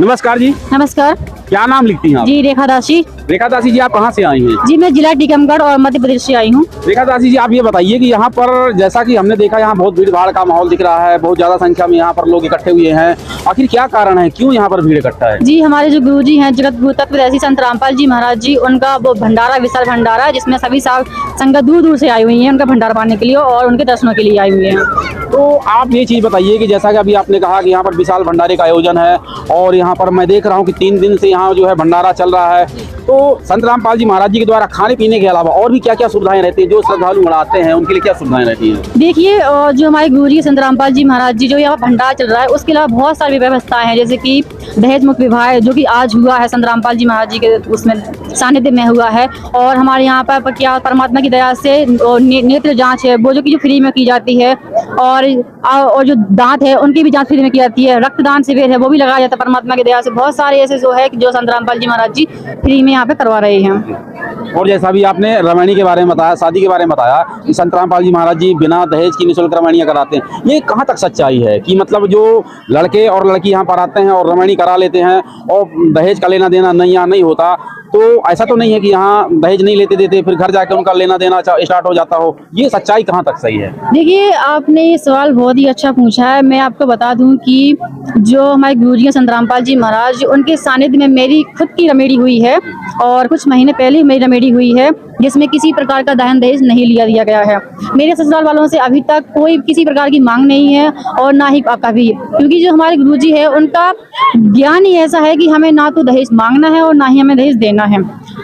नमस्कार जी। नमस्कार क्या नाम लिखती हैं आप? जी, रेखा दासी। रेखा दासी जी, आप कहाँ से आई हैं? जी, मैं जिला टीकमगढ़ और मध्य प्रदेश से आई हूँ। रेखा दासी जी, आप ये बताइए कि यहाँ पर जैसा कि हमने देखा, यहाँ बहुत भीड़ भाड़ का माहौल दिख रहा है, बहुत ज्यादा संख्या में यहाँ पर लोग इकट्ठे हुए हैं। आखिर क्या कारण है, क्यों यहाँ पर भीड़ इकट्ठा है? जी, हमारे जो गुरुजी हैं जगत गुरु तत्वदर्शी संत रामपाल जी महाराज जी, उनका वो भंडारा, विशाल भंडारा है, जिसमें सभी संगत दूर दूर से आई हुई है उनका भंडारा पाने के लिए और उनके दर्शनों के लिए आई हुई है। तो आप ये चीज़ बताइए कि जैसा कि अभी आपने कहा कि यहाँ पर विशाल भंडारे का आयोजन है और यहाँ पर मैं देख रहा हूँ कि 3 दिन से यहाँ जो है भंडारा चल रहा है, तो संत रामपाल जी महाराज जी के द्वारा खाने पीने के अलावा और भी क्या क्या सुविधाएं रहती हैं? जो श्रद्धालु आते हैं उनके लिए क्या सुविधाएं रहती हैं? देखिए, जो हमारे गुरुजी संत रामपाल जी महाराज जी, जो यहाँ भंडारा चल रहा है, उसके अलावा बहुत सारी व्यवस्थाएं हैं, जैसे कि दहेज मुक्त विवाह जो कि आज हुआ है, संत रामपाल जी महाराज जी के उसमें सानिध्य में हुआ है। और हमारे यहाँ पर क्या परमात्मा की दया से नेत्र जांच है वो जो कि फ्री में की जाती है, और जो दांत है उनकी भी जांच फ्री में की जाती है। रक्तदान शिविर है वो भी लगाया जाता है परमात्मा की दया से। बहुत सारे ऐसे जो है जो संत रामपाल जी महाराज जी फ्री में यहाँ पे करवा रहे हैं। और जैसा भी आपने रमैनी के बारे में बताया, शादी के बारे में बताया कि संत रामपाल जी महाराज जी बिना दहेज की निःशुल्क रमैनियां कराते हैं, ये कहाँ तक सच्चाई है? कि मतलब जो लड़के और लड़की यहाँ पर आते हैं और रमैनी करा लेते हैं और दहेज का लेना देना नहीं होता, तो ऐसा तो नहीं है कि यहाँ दहेज नहीं लेते देते फिर घर जाकर उनका लेना देना स्टार्ट हो जाता हो? ये सच्चाई कहाँ तक सही है? देखिए, आपने ये सवाल बहुत ही अच्छा पूछा है। मैं आपको बता दूं कि जो हमारे गुरुजी हैं संत रामपाल जी महाराज, उनके सानिध्य में मेरी खुद की रमेड़ी हुई है और कुछ महीने पहले मेरी रमेड़ी हुई है, जिसमें किसी प्रकार का दान दहेज नहीं दिया गया है। मेरे ससुराल वालों से अभी तक कोई किसी प्रकार की मांग नहीं है और ना ही कभी, क्योंकि जो हमारे गुरुजी है उनका ज्ञान ही ऐसा है कि हमें ना तो दहेज मांगना है और ना ही हमें दहेज देना है।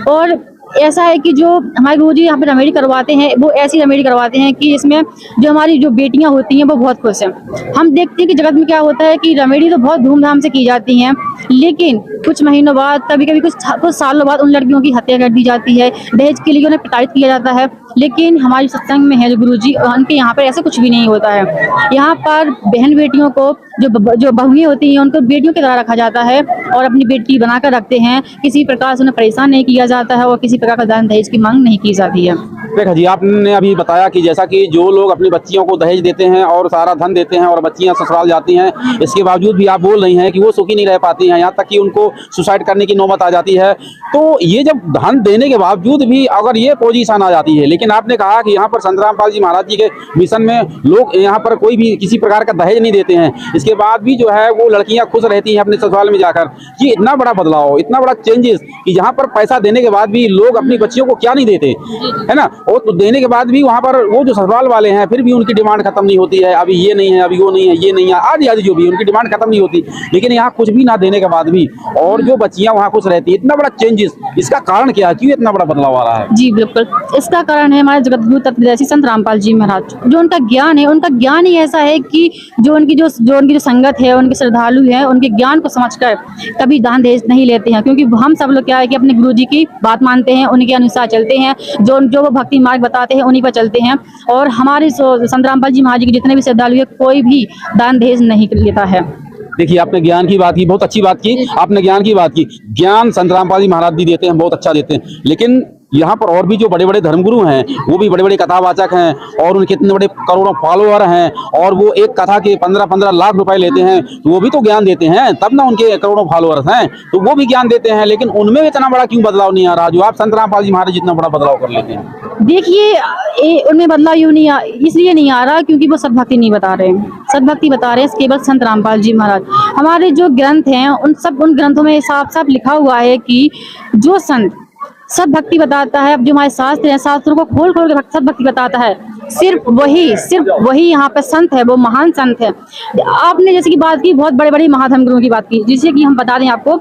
और ऐसा है कि जो हमारे गुरुजी यहाँ पे रमेड़ी करवाते हैं वो ऐसी रमेड़ी करवाते हैं कि इसमें जो हमारी जो बेटियां होती हैं वो बहुत खुश हैं। हम देखते हैं कि जगत में क्या होता है कि रमेड़ी तो बहुत धूमधाम से की जाती हैं, लेकिन कुछ महीनों बाद, कभी कभी कुछ सालों बाद उन लड़कियों की हत्या कर दी जाती है, दहेज के लिए उन्हें प्रताड़ित किया जाता है। लेकिन हमारे सत्संग में है जो गुरुजी, उनके यहाँ पर ऐसा कुछ भी नहीं होता है। यहाँ पर बहन बेटियों को, जो बहुएं होती हैं उनको बेटियों की तरह रखा जाता है और अपनी बेटी बनाकर रखते हैं। किसी प्रकार से उन्हें परेशान नहीं किया जाता है और किसी प्रकार का दान दहेज की मांग नहीं की जाती है। देखा जी, आपने अभी बताया कि जैसा कि जो लोग अपनी बच्चियों को दहेज देते हैं और सारा धन देते हैं और बच्चियां ससुराल जाती हैं, इसके बावजूद भी आप बोल रही हैं कि वो सुखी नहीं रह पाती हैं, यहाँ तक कि उनको सुसाइड करने की नौबत आ जाती है। तो ये जब धन देने के बावजूद भी अगर ये पोजीशन आ जाती है, लेकिन आपने कहा कि यहाँ पर संत रामपाल जी महाराज जी के मिशन में लोग यहाँ पर कोई भी किसी प्रकार का दहेज नहीं देते हैं, इसके बाद भी जो है वो लड़कियां खुश रहती हैं अपने ससुराल में जाकर। ये इतना बड़ा बदलाव, इतना बड़ा चेंजेस कि यहाँ पर पैसा देने के बाद भी लोग अपनी बच्चियों को क्या नहीं देते, है ना? और तो देने के बाद भी वहाँ पर वो जो ससुराल वाले हैं फिर भी उनकी डिमांड खत्म नहीं होती है, अभी ये नहीं है, अभी वो नहीं है, ये नहीं है, आदि आदि जो भी उनकी डिमांड खत्म नहीं होती। लेकिन यहाँ कुछ भी ना देने के बाद भी और जो बच्चियां वहाँ खुश रहती है, इतना बड़ा चेंजेस, इसका कारण क्या है? क्यों इतना बड़ा बदलाव आ रहा है? जी बिल्कुल, इसका कारण है हमारे जगत गुरु तत्वदर्शी संत रामपाल जी महाराज। जो उनका ज्ञान है, उनका ज्ञान ही ऐसा है कि जो उनकी जो संगत है, उनके श्रद्धालु है, उनके ज्ञान को समझकर कभी दान दहेज नहीं लेते हैं। क्योंकि हम सब लोग क्या है कि अपने गुरुजी की बात मानते हैं, उनके अनुसार चलते हैं, जो वो भक्ति मार्ग बताते हैं उन्हीं पर चलते हैं। और हमारे संत रामपाल जी महाराज के जितने भी श्रद्धालु है, कोई भी दान दहेज नहीं लेता है। देखिए, आपने ज्ञान की बात की, बहुत अच्छी बात की, आपने ज्ञान की बात की। ज्ञान संत रामपाल जी महाराज भी देते हैं, बहुत अच्छा देते हैं, लेकिन यहाँ पर और भी जो बड़े बड़े धर्मगुरु हैं वो भी बड़े बड़े कथावाचक हैं और उनके इतने बड़े करोड़ों फॉलोअर हैं और वो एक कथा के 15-15 लाख रुपए लेते हैं, तो वो भी तो ज्ञान देते हैं, तब ना उनके करोड़ों फॉलोअर्स हैं, तो वो भी ज्ञान देते हैं। लेकिन उनमें इतना बड़ा क्यों बदलाव नहीं आ रहा जो आप संत रामपाल जी महाराज जितना बड़ा बदलाव कर लेते हैं? देखिए, उनमें बदलाव इसलिए नहीं आ रहा क्योंकि वो सद्भक्ति नहीं बता रहे हैं। सद्भक्ति बता रहे हैं केवल संत रामपाल जी महाराज। हमारे जो ग्रंथ हैं उन ग्रंथों में साफ साफ लिखा हुआ है कि जो संत सब भक्ति बताता है, अब जो हमारे शास्त्र हैं, शास्त्रों को खोल खोल के सब भक्ति बताता है, सिर्फ वही यहाँ पे संत है, वो महान संत है। आपने जैसे की बात की बहुत बड़े बड़े महाधर्म गुरुओं की बात की, जिससे कि हम बता दें आपको,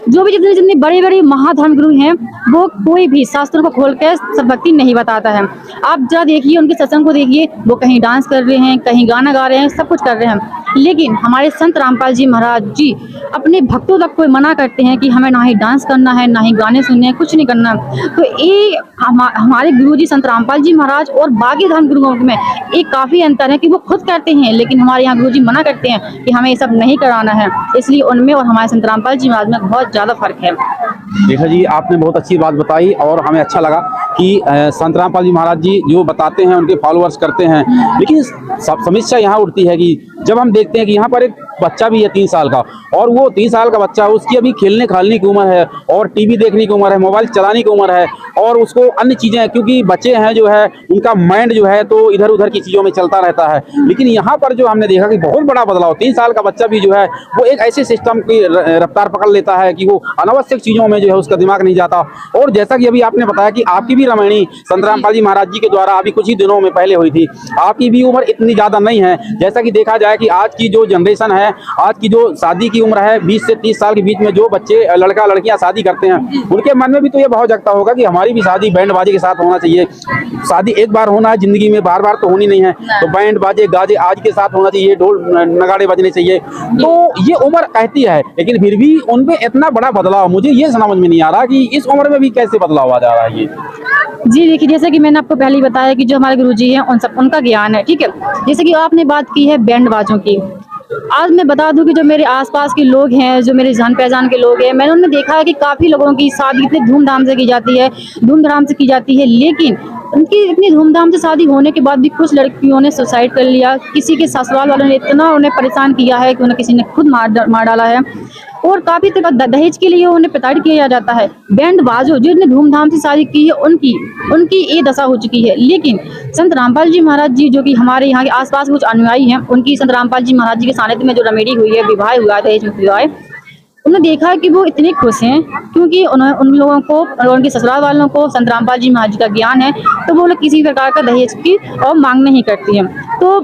जो भी जितने बड़े बड़े महाधर्म गुरु हैं वो कोई भी शास्त्रों को खोल के सब भक्ति नहीं बताता है। आप जरा देखिए उनके सत्संग को देखिए, वो कहीं डांस कर रहे हैं, कहीं गाना गा रहे हैं, सब कुछ कर रहे हैं। लेकिन हमारे संत रामपाल जी महाराज जी अपने भक्तों तक को मना करते हैं कि हमें ना ही डांस करना है, ना ही गाने सुनने हैं, कुछ नहीं करना। तो ये हमारे गुरुजी संत रामपाल जी महाराज और बाकी धर्म गुरुओं में एक काफी अंतर है कि वो खुद करते हैं, लेकिन हमारे यहाँ गुरुजी मना करते हैं कि हमें ये सब नहीं कराना है। इसलिए उनमें और हमारे संत रामपाल जी महाराज में बहुत ज्यादा फर्क है। देखा जी, आपने बहुत अच्छी बात बताई और हमें अच्छा लगा कि संत रामपाल जी महाराज जी जो बताते हैं उनके फॉलोअर्स करते हैं, लेकिन समस्या यहाँ उठती है कि जब हम देखते हैं कि यहाँ पर एक बच्चा भी है 3 साल का, और वो 3 साल का बच्चा, उसकी अभी खेलने खालने की उम्र है और टीवी देखने की उम्र है, मोबाइल चलाने की उम्र है, और उसको अन्य चीज़ें, क्योंकि बच्चे हैं जो है उनका माइंड जो है तो इधर उधर की चीज़ों में चलता रहता है। लेकिन यहाँ पर जो हमने देखा कि बहुत बड़ा बदलाव, 3 साल का बच्चा भी जो है वो एक ऐसे सिस्टम की रफ्तार पकड़ लेता है कि वो अनावश्यक चीज़ों में जो है उसका दिमाग नहीं जाता। और जैसा कि अभी आपने बताया कि आपकी भी रामायणी संत रामपाल जी महाराज जी के द्वारा अभी कुछ ही दिनों में पहले हुई थी, आपकी भी उम्र इतनी ज़्यादा नहीं है। जैसा कि देखा जाए कि आज की जो जनरेशन है, आज की जो शादी की उम्र है 20 से 30 साल के बीच में जो बच्चे लड़का लड़कियां शादी करते हैं, उनके मन में भी तो ये भाव जगता होगा कि हमारी भी शादी बैंड बाजे के साथ होना चाहिए। शादी एक बार होना है जिंदगी में, बार बार तो होनी नहीं है, तो बैंड बाजे गाजे आज के साथ होना चाहिए, ढोल नगाड़े बजने चाहिए। तो ये उम्र कहती है, लेकिन फिर भी उनमें इतना बड़ा बदलाव मुझे ये समझ में नहीं आ रहा कि इस उम्र में भी कैसे बदलाव आ जा रहा है ये। जी देखिए, जैसे कि मैंने आपको पहले ही बताया कि जो हमारे गुरुजी हैं उनका ज्ञान है, ठीक है। जैसे कि आपने बात की है बैंड बाजों की, आज मैं बता दूं कि जो मेरे आसपास के लोग हैं, जो मेरे जान पहचान के लोग हैं, मैंने उनमें देखा है कि काफ़ी लोगों की शादी इतने धूमधाम से की जाती है, धूमधाम से की जाती है, लेकिन उनकी इतनी धूमधाम से शादी होने के बाद भी कुछ लड़कियों ने सुसाइड कर लिया। किसी के ससुराल वालों ने इतना उन्हें परेशान किया है कि उन्हें किसी ने खुद मार डाला है, और काफ़ी तरह दहेज के लिए उन्हें प्रताड़ित किया जाता है। बैंड बाजो जो इतने धूमधाम से शादी की है उनकी ये दशा हो चुकी है। लेकिन संत रामपाल जी महाराज जी, जो कि हमारे यहाँ के आसपास कुछ अनुयायी हैं, उनकी संत रामपाल जी महाराज जी के सानिध्य में जो रमेडी हुई है, विवाह हुआ है, दहेज मुक्त विवाह, उन्होंने देखा है कि वो इतने खुश हैं क्योंकि उन लोगों को और उनके ससुराल वालों को संत रामपाल जी महाराज जी का ज्ञान है, तो वो लोग किसी प्रकार का दहेज की और मांग नहीं करती हैं। तो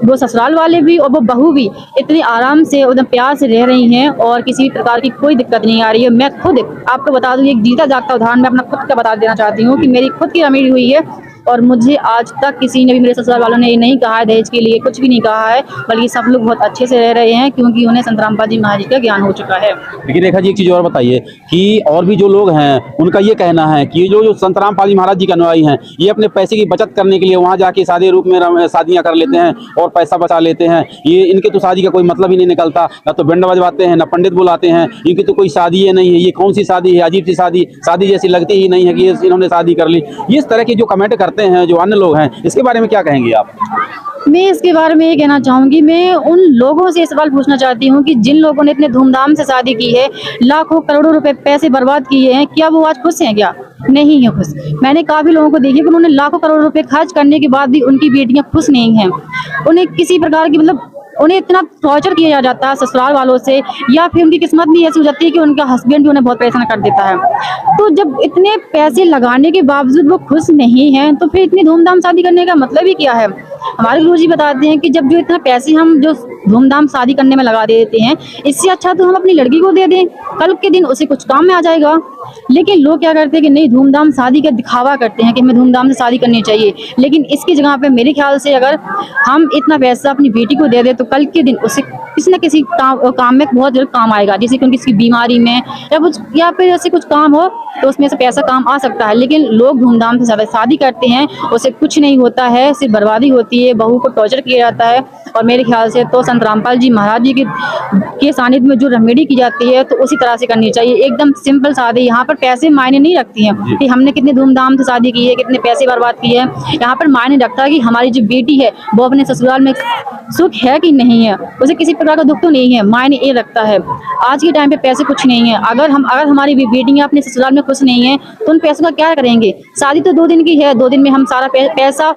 वो ससुराल वाले भी और वो बहू भी इतने आराम से उधर प्यार से रह रही हैं और किसी प्रकार की कोई दिक्कत नहीं आ रही है। मैं खुद आपको बता दूँ, एक जीता जागता उदाहरण मैं अपना खुद का बता देना चाहती हूँ कि मेरी खुद की रमेडी हुई है, और मुझे आज तक किसी ने भी, मेरे ससुराल वालों ने ये नहीं कहा है दहेज के लिए, कुछ भी नहीं कहा है, बल्कि सब लोग बहुत अच्छे से रह रहे हैं क्योंकि उन्हें संत रामपाल जी महाराज जी का ज्ञान हो चुका है। लेकिन रेखा जी एक चीज़ और बताइए कि और भी जो लोग हैं उनका ये कहना है कि जो संत रामपाल जी महाराज जी के अनुयायी हैं, ये अपने पैसे की बचत करने के लिए वहाँ जाके शादी रूप में शादियाँ कर लेते हैं और पैसा बचा लेते हैं। ये इनके तो शादी का कोई मतलब ही नहीं निकलता, ना तो बैंड बजवाते हैं, ना पंडित बुलाते हैं, इनकी तो कोई शादी ही नहीं है, ये कौन सी शादी है, अजीब सी शादी जैसी लगती ही नहीं है कि इन्होंने शादी कर ली। इस तरह के जो कमेंट करते हैं जो अन्य लोग हैं, इसके बारे में क्या कहेंगे आप? मैं इसके बारे में ये कहना चाहूँगी, मैं उन लोगों से सवाल पूछना चाहती हूँ कि जिन लोगों ने इतने धूमधाम से शादी की है, लाखों करोड़ों रुपए पैसे बर्बाद किए हैं, क्या वो आज खुश हैं? क्या नहीं है खुश। मैंने काफ़ी लोगों को देखी कि उन्होंने लाखों करोड़ रुपए खर्च करने के बाद भी उनकी बेटियां खुश नहीं हैं। उन्हें किसी प्रकार की उन्हें इतना टॉर्चर किया जाता है ससुराल वालों से, या फिर उनकी किस्मत भी ऐसी हो जाती है कि उनका हस्बैंड भी उन्हें बहुत परेशान कर देता है। तो जब इतने पैसे लगाने के बावजूद वो खुश नहीं हैं, तो फिर इतनी धूमधाम शादी करने का मतलब ही क्या है? हमारे गुरुजी बताते हैं कि जब जो इतना पैसे हम जो धूमधाम शादी करने में लगा देते हैं, इससे अच्छा तो हम अपनी लड़की को दे दें, कल के दिन उसे कुछ काम में आ जाएगा। लेकिन लोग क्या करते हैं कि नहीं, धूमधाम शादी का दिखावा करते हैं कि हमें धूमधाम से शादी करनी चाहिए, लेकिन इसकी जगह पे मेरे ख्याल से अगर हम इतना पैसा अपनी बेटी को दे दें तो कल के दिन उसे किसी न किसी काम में बहुत जरूर काम आएगा, जैसे कि उनकी किसी बीमारी में या फिर ऐसे कुछ काम हो तो उसमें से पैसा काम आ सकता है। लेकिन लोग धूमधाम से ज़्यादा शादी करते हैं, उससे कुछ नहीं होता है, सिर्फ बर्बादी होती है, बहू को टॉर्चर किया जाता है। और मेरे ख्याल से तो संत रामपाल जी महाराज जी के सानिध्य में जो रेमेडी की जाती है तो उसी तरह से करनी चाहिए, एकदम सिंपल शादी। यहाँ पर पैसे मायने नहीं रखती हैं कि हमने कितने धूमधाम से शादी की है, कितने पैसे बर्बाद किए हैं। यहाँ पर मायने रखता है कि हमारी जो बेटी है वो अपने ससुराल में सुख है कि नहीं है, उसे किसी प्रकार का दुख तो नहीं है, मायने ये रखता है। आज के टाइम पे पैसे कुछ नहीं है। अगर हमारी बेटियां अपने ससुराल में खुश नहीं है तो उन पैसों का क्या करेंगे? शादी तो 2 दिन की है, 2 दिन में हम सारा पैसा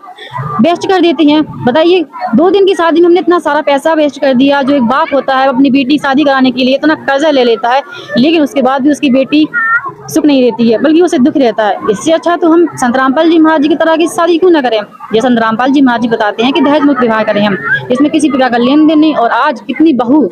वेस्ट कर देते हैं। बताइए, 2 दिन की शादी में हमने इतना सारा पैसा वेस्ट कर दिया। जो एक बाप होता है अपनी बेटी शादी कराने के लिए इतना कर्जा ले लेता है, लेकिन उसके बाद भी उसकी बेटी सुख नहीं रहती है, बल्कि उसे दुख रहता है। इससे अच्छा तो हम संत रामपाल जी महाराज जी की तरह की शादी क्यों ना करें? ये संत रामपाल जी महाराज जी बताते हैं कि दहेज मुक्त विवाह करें हम, इसमें किसी प्रकार का लेन देन नहीं। और आज कितनी बहू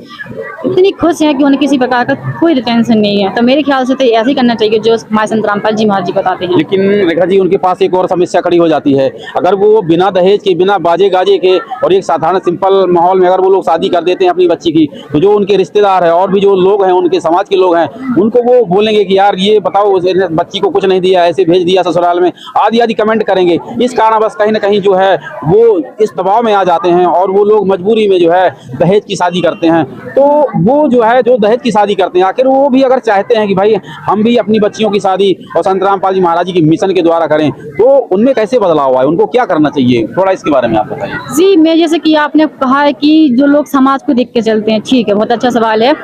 इतनी खुश है कि उन्हें किसी प्रकार का कोई टेंशन नहीं है। तो मेरे ख्याल से तो ऐसे ही करना चाहिए जो हमारे संत रामपाल जी महाराज जी बताते हैं। लेकिन रेखा जी, उनके पास एक और समस्या खड़ी हो जाती है। अगर वो बिना दहेज के, बिना बाजे गाजे के और एक साधारण सिंपल माहौल में अगर वो लोग शादी कर देते हैं अपनी बच्ची की, तो जो उनके रिश्तेदार है और भी जो लोग हैं, उनके समाज के लोग हैं, उनको वो बोलेंगे कि यार ये बताओ उस बच्ची को कुछ नहीं दिया, ऐसे भेज दिया ससुराल में, आदि आदि कमेंट करेंगे। इस कारणवश कहीं ना कहीं जो है वो इस दबाव में आ जाते हैं और वो लोग मजबूरी में जो है दहेज की शादी करते हैं। तो वो जो है जो दहेज की शादी करते हैं, आखिर वो भी अगर चाहते हैं कि भाई हम भी अपनी बच्चियों की शादी और संत रामपाल जी महाराज जी की मिशन के द्वारा करें, तो उनमें कैसे बदलाव आए, उनको क्या करना चाहिए, थोड़ा इसके बारे में आप बताइए। जी, मैं जैसे कि आपने कहा है कि जो लोग समाज को देख के चलते हैं, ठीक है, बहुत अच्छा सवाल है।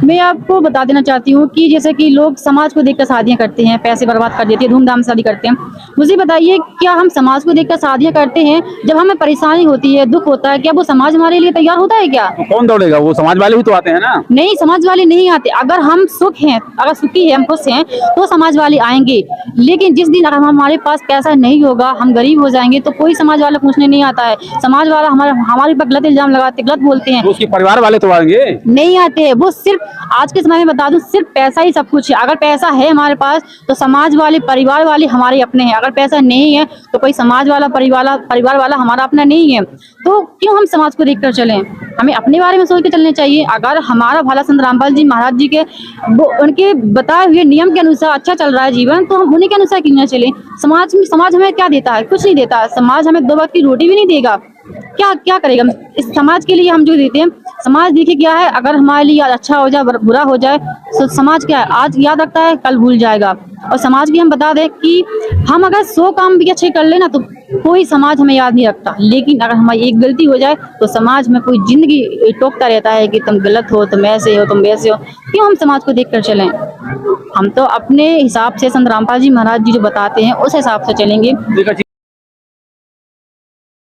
मैं आपको बता देना चाहती हूँ कि जैसे कि लोग समाज को देखकर शादियां करते हैं, पैसे बर्बाद कर देते हैं, धूमधाम से शादी करते हैं। मुझे बताइए, क्या हम समाज को देखकर शादियां करते हैं? जब हमें परेशानी होती है, दुख होता है, क्या वो समाज हमारे लिए तैयार होता है क्या? तो कौन दौड़ेगा, वो समाज वाले भी तो आते हैं ना। नहीं, समाज वाले नहीं आते। अगर हम सुख हैं, अगर सुखी है, हम खुश हैं, तो समाज वाले आएंगे। लेकिन जिस दिन अगर हमारे पास पैसा नहीं होगा, हम गरीब हो जाएंगे, तो कोई समाज वाला पूछने नहीं आता है। समाज वाला हमारे पर गलत इल्जाम लगाते, गलत बोलते हैं। तो उसके परिवार वाले तो आएंगे, नहीं आते। वो सिर्फ आज के समय में बता दूं, सिर्फ पैसा ही सब कुछ है। अगर पैसा है हमारे पास तो समाज वाले, परिवार वाले हमारे अपने हैं। अगर पैसा नहीं है तो कोई समाज वाला, परिवार वाला हमारा अपना नहीं है। तो क्यों हम समाज को देखकर चलें? हमें अपने बारे में सोच के चलने चाहिए। अगर हमारा भला संत रामपाल जी महाराज जी के उनके बताए हुए नियम के अनुसार अच्छा चल रहा है जीवन, तो हम उन्हीं के अनुसार क्यों न चलें? समाज हमें क्या देता है? कुछ नहीं देता। समाज हमें 2 वक्त की रोटी भी नहीं देगा। क्या क्या करेगा इस समाज के लिए? हम जो देते हैं, समाज देखिए क्या है, अगर हमारे लिए आज अच्छा हो जाए, बुरा हो जाए, तो समाज क्या है, आज याद रखता है, कल भूल जाएगा। और समाज भी हम बता दें कि हम अगर 100 काम भी अच्छे कर लेना तो कोई समाज हमें याद नहीं रखता। लेकिन अगर हमारी एक गलती हो जाए तो समाज में कोई जिंदगी टोकता रहता है कि तुम गलत हो, तुम ऐसे हो, तुम वैसे हो। क्यों हम समाज को देख कर चलें? हम तो अपने हिसाब से संत रामपाल जी महाराज जी जो बताते हैं उस हिसाब से चलेंगे।